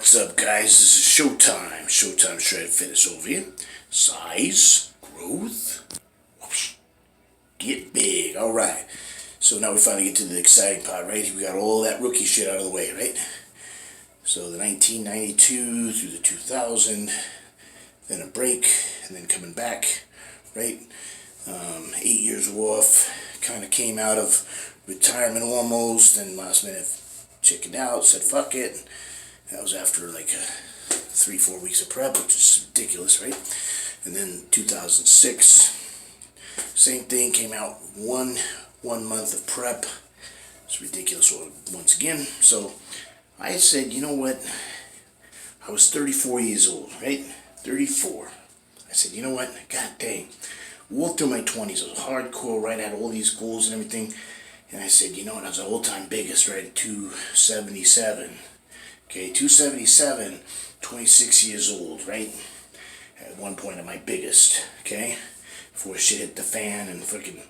What's up, guys? This is Showtime. Showtime Shred Fitness over here. Size, growth, whoosh, get big. All right. So now we finally get to the exciting part, right? We got all that rookie shit out of the way, right? So the 1992 through the 2000, then a break, and then coming back, right? 8 years off. Kind of came out of retirement almost, and last minute chickened out, said fuck it. That was after like 3-4 weeks of prep, which is ridiculous, right? And then 2006, same thing, came out one month of prep. It's ridiculous once again. So I said, you know what? I was 34 years old, right? 34. I said, you know what? God dang. Walked through my 20s. I was hardcore, right? I had all these goals and everything. And I said, you know what? I was an all-time biggest, right? At 277. Okay, 277, 26 years old, right? At one point at my biggest, okay? Before shit hit the fan and fucking,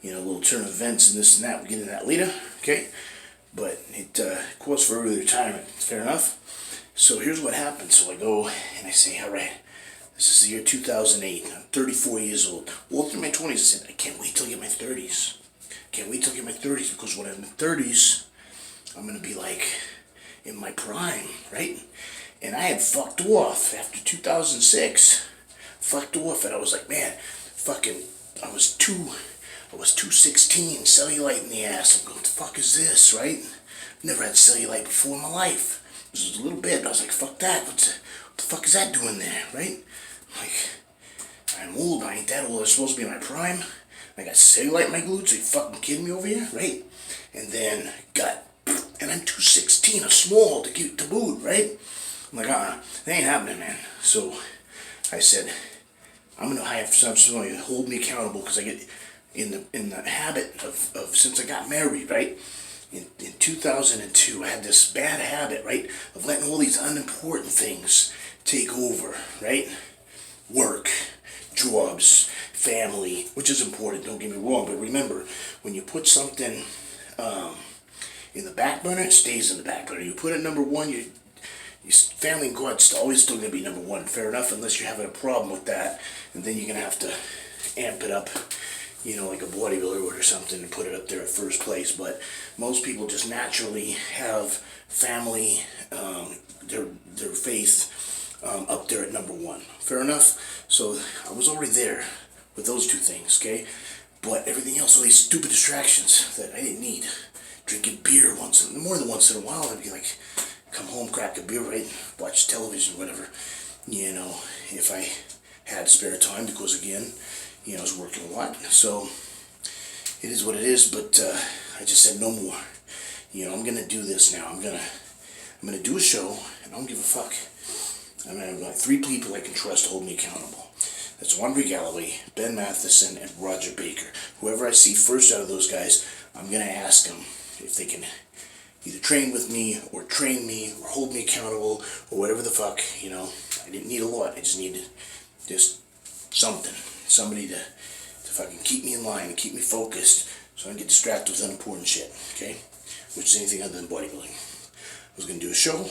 little turn of events and this and that. We'll get into that later, okay? But it calls for early retirement, fair enough. So here's what happened. So I go and I say, all right, this is the year 2008. I'm 34 years old. Well, through my 20s, I said, I can't wait till I get my 30s. Can't wait till I get my 30s, because when I'm in the 30s, I'm going to be like in my prime, right? And I had fucked off after 2006. Fucked off, and I was like, man, I was 216, cellulite in the ass. I'm going, what the fuck is this, right? I've never had cellulite before in my life. This was a little bit, but I was like, fuck that. What the fuck is that doing there, right? Like, I'm old, I ain't that old. I'm supposed to be in my prime. I got cellulite in my glutes. Are you fucking kidding me over here, right? And then and I'm 216, a small to boot, right? I'm like, that ain't happening, man. So I said, I'm gonna have somebody to hold me accountable, because I get in the habit of since I got married, right? In 2002, I had this bad habit, right, of letting all these unimportant things take over, right? Work, jobs, family, which is important, don't get me wrong, but remember, when you put something in the back burner, it stays in the back burner. You put it number one, your family and God's always still going to be number one, fair enough, unless you're having a problem with that, and then you're going to have to amp it up, like a bodybuilder or something, and put it up there at first place. But most people just naturally have family, their faith up there at number one, fair enough. So I was already there with those two things, okay? But everything else, all these stupid distractions that I didn't need. Drinking beer more than once in a while, I'd be like, come home, crack a beer, right? Watch television, whatever. If I had spare time, because again, I was working a lot. So it is what it is, but I just said no more. I'm gonna do this now. I'm gonna do a show, and I don't give a fuck. I'm gonna have like 3 people I can trust to hold me accountable. That's Andre Galloway, Ben Matheson, and Roger Baker. Whoever I see first out of those guys, I'm gonna ask them if they can either train with me, or train me, or hold me accountable, or whatever the fuck, I didn't need a lot. I just needed just somebody to fucking keep me in line and keep me focused, so I don't get distracted with unimportant shit, okay? Which is anything other than bodybuilding. I was gonna do a show,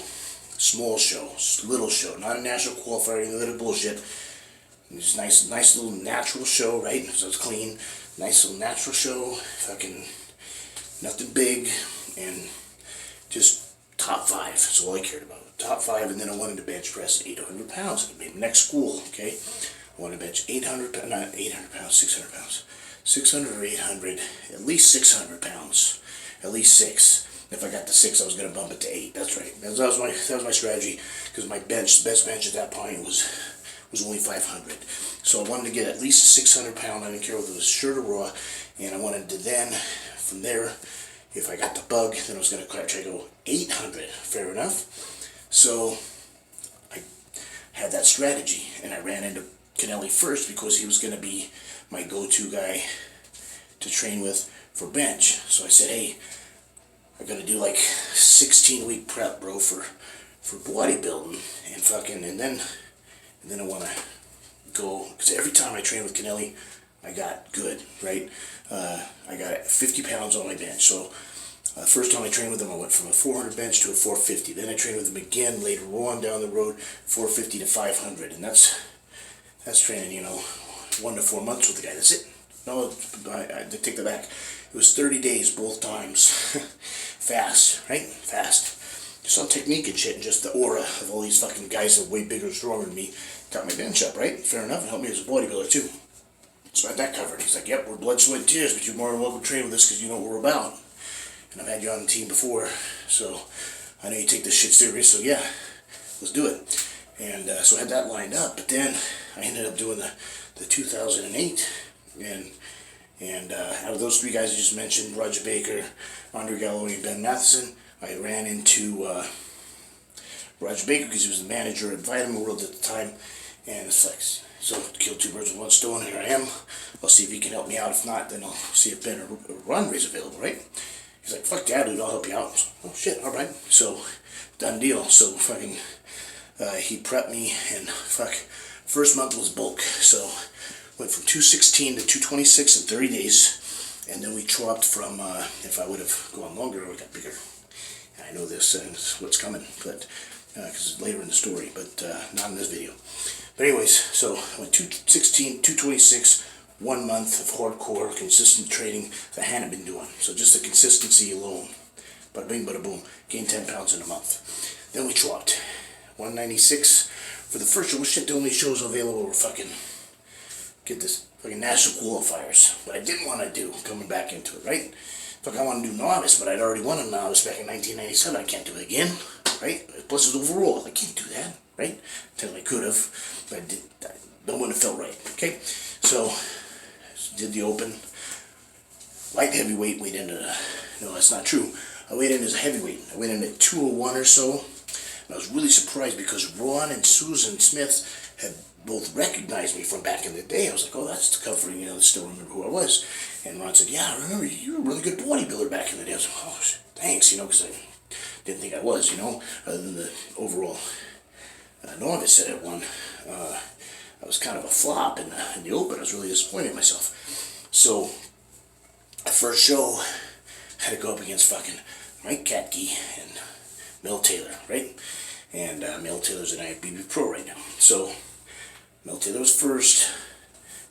small show, little show, not a national qualifier, any other bullshit. Just nice little natural show, right? So it's clean, nice little natural show, fucking nothing big, and just top 5. That's all I cared about. Top 5, and then I wanted to bench press 800 pounds. Maybe next school, okay? I want to bench 800 pounds, not 800 pounds, 600 pounds. 600 or 800, at least 600 pounds. At least 6. If I got to 6, I was going to bump it to 8. That's right. That was my strategy, because my bench, the best bench at that point was only 500. So I wanted to get at least 600 pound. I didn't care whether it was shirt or raw. And I wanted to then, from there, if I got the bug, then I was going to try to go 800. Fair enough. So I had that strategy, and I ran into Kennelly first, because he was going to be my go-to guy to train with for bench. So I said, hey, I'm going to do like 16-week prep, bro, for bodybuilding, and then I want to go, because every time I trained with Kennelly, I got good, right? I got 50 pounds on my bench. So First time I trained with him, I went from a 400 bench to a 450. Then I trained with him again later on down the road, 450 to 500, and that's training, 1 to 4 months with the guy. That's it. No, I take that back. It was 30 days both times. Fast, right? Fast. Just on technique and shit, and just the aura of all these fucking guys that are way bigger and stronger than me got my bench up, right? Fair enough, and helped me as a bodybuilder too. So I had that covered. He's like, yep, we're blood, sweat, and tears, but you're more than welcome to train with us because you know what we're about. And I've had you on the team before, so I know you take this shit serious, so yeah, let's do it. And so I had that lined up, but then I ended up doing the 2008, and out of those 3 guys I just mentioned, Roger Baker, Andre Gallo, and Ben Matheson, I ran into Roger Baker because he was the manager at Vitamin World at the time, and it's like, so kill 2 birds with 1 stone. Here I am. I'll see if he can help me out. If not, then I'll see if Ben or Andre's available, right? He's like, fuck yeah, dude, I'll help you out. So, oh shit, all right. So done deal. So fucking he prepped me, and first month was bulk. So went from 216 to 226 in 30 days, and then we dropped from if I would have gone longer, I would have got bigger. I know this and it's what's coming, but because it's later in the story, but not in this video. But anyways, so I went 216, 226, 1 month of hardcore, consistent training that I hadn't been doing. So just the consistency alone, bada bing, bada boom, gained 10 pounds in a month. Then we dropped 196 for the first show. Shit, the only shows available were fucking national qualifiers. But I didn't want to do coming back into it, right? I want to do novice, but I'd already won a novice back in 1997. I can't do it again, right? Plus it's overall. I can't do that, right? Until I could have, but that wouldn't have felt right, okay? So, did the open. Light heavyweight, weighed into, no, that's not true. I weighed in as a heavyweight. I weighed in at 201 or so. And I was really surprised because Ron and Susan Smith had both recognized me from back in the day. I was like, oh, that's the covering, they still remember who I was. And Ron said, yeah, I remember you were a really good bodybuilder back in the day. I was like, oh, thanks, because I didn't think I was, other than the overall novice that I won. I was kind of a flop in the open. I was really disappointed in myself. So, the first show, I had to go up against fucking Mike Katke and Mel Taylor, right? And Mel Taylor's an IFBB pro right now. So, Mel Taylor was first.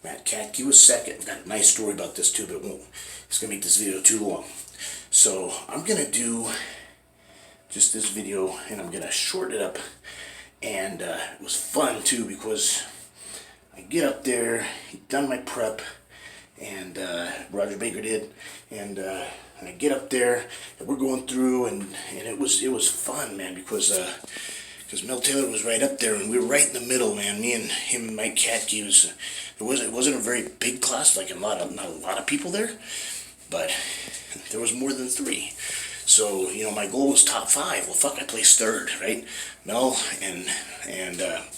Matt Katke was second. I've got a nice story about this too, but it's going to make this video too long. So, I'm going to do just this video, and I'm going to shorten it up. And it was fun too, because I get up there, he'd done my prep, and Roger Baker did, and I get up there, and we're going through, and it was fun, man, because Mel Taylor was right up there, and we were right in the middle, man. Me and him and Mike Katke it wasn't a very big class, like not a lot of people there, but there was more than 3. So, my goal was top 5. Well, fuck, I placed 3rd, right? Mel and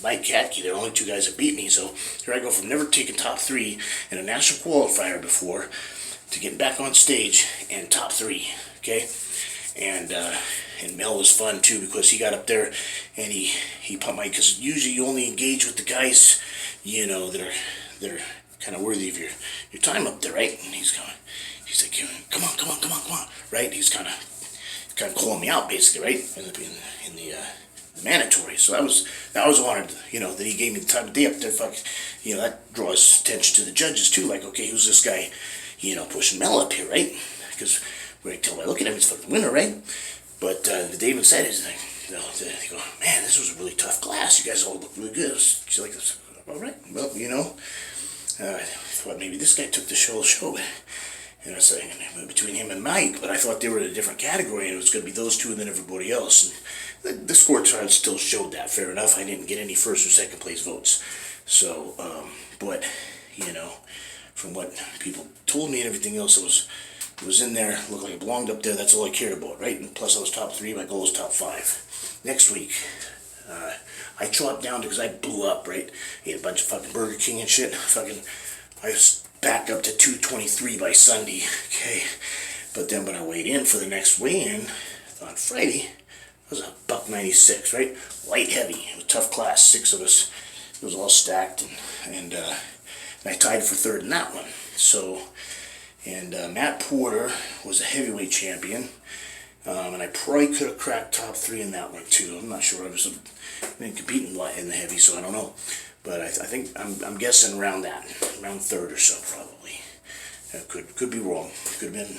Mike Katke, they're the only 2 guys that beat me. So here I go from never taking top 3 in a national qualifier before to getting back on stage and top 3, okay? And Mel was fun too, because he got up there and he pumped my, because usually you only engage with the guys, that are kind of worthy of your time up there, right? And he's like, come on, right? He's kind of calling me out, basically, right? In the mandatory. So that was honored, that he gave me the time of day up there. That draws attention to the judges too. Like, okay, who's this guy, pushing Mel up here, right? Because when I look at him, he's the winner, right? But the David said is like, they go, man, this was a really tough class. You guys all look really good. She's like, all right, well, I thought maybe this guy took the show. And I was saying between him and Mike, but I thought they were in a different category, and it was going to be those 2 and then everybody else. And the scorecard still showed that. Fair enough, I didn't get any first or second place votes. So, but from what people told me and everything else, it was in there. Looked like it belonged up there. That's all I cared about, right? And plus, I was top 3. My goal was top 5. Next week, I dropped down because I blew up, right? Ate a bunch of fucking Burger King and shit. I was back up to 223 by Sunday, okay? But then when I weighed in for the next weigh-in on Friday, it was a $196, right? Light heavy. It was a tough class, 6 of us. It was all stacked, and I tied for 3rd in that one. So, And Matt Porter was a heavyweight champion. And I probably could have cracked top 3 in that one too. I'm not sure. I didn't compete in the heavy, so I don't know. But I think I'm guessing around that, around 3rd or so probably. Could be wrong. Could have been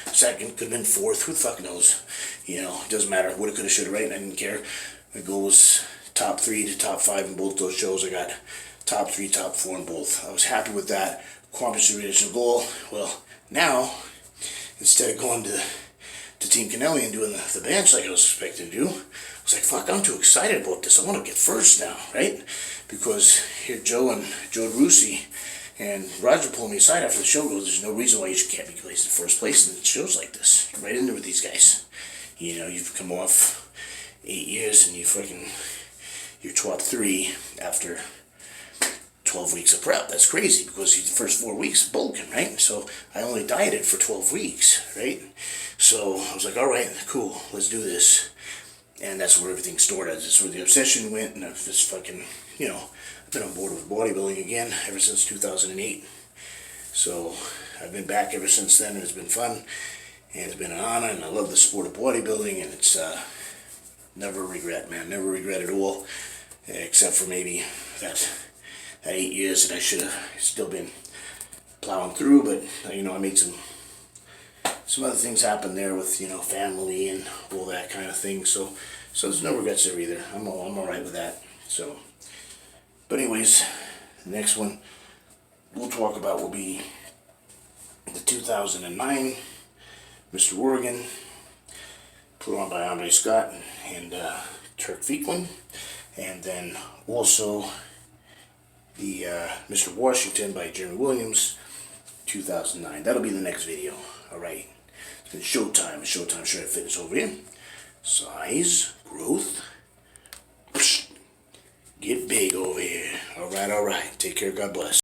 2nd, could have been 4th. Who the fuck knows? You know, it doesn't matter. Woulda, coulda, shoulda, right? I didn't care. My goal was top 3 to top 5 in both those shows. I got top 3, top 4 in both. I was happy with that. Accomplished the original goal. Well, now instead of going to Team Kennelly and doing the bench like I was expecting to do, I was like, fuck, I'm too excited about this. I want to get first now, right? Because here Joe Rusi and Roger pulled me aside after the show. Goes, there's no reason why you can't be placed in first place in shows like this. You're right in there with these guys. You know, you've come off 8 years and you're top 3 after 12 weeks of prep. That's crazy because the first 4 weeks bulking, right? So I only dieted for 12 weeks, right? So I was like, all right, cool, let's do this. And that's where everything started. That's where the obsession went, and I've just fucking, you know, I've been on board with bodybuilding again ever since 2008. So I've been back ever since then, and it's been fun, and it's been an honor, and I love the sport of bodybuilding, and it's never regret, man, never regret at all, except for maybe that 8 years that I should have still been plowing through, but, you know, I made some other things happen there with, you know, family and all that kind of thing, so there's no regrets there either. I'm all right with that. So, but anyways, the next one we'll talk about will be the 2009 Mr. Oregon, put on by Andre Scott and Turk Feeklin, and then also the Mr. Washington by Jeremy Williams, 2009. That'll be the next video. Alright, it's been Showtime. Showtime Shred Fitness over here. Size, growth, get big over here. Alright, take care, God bless.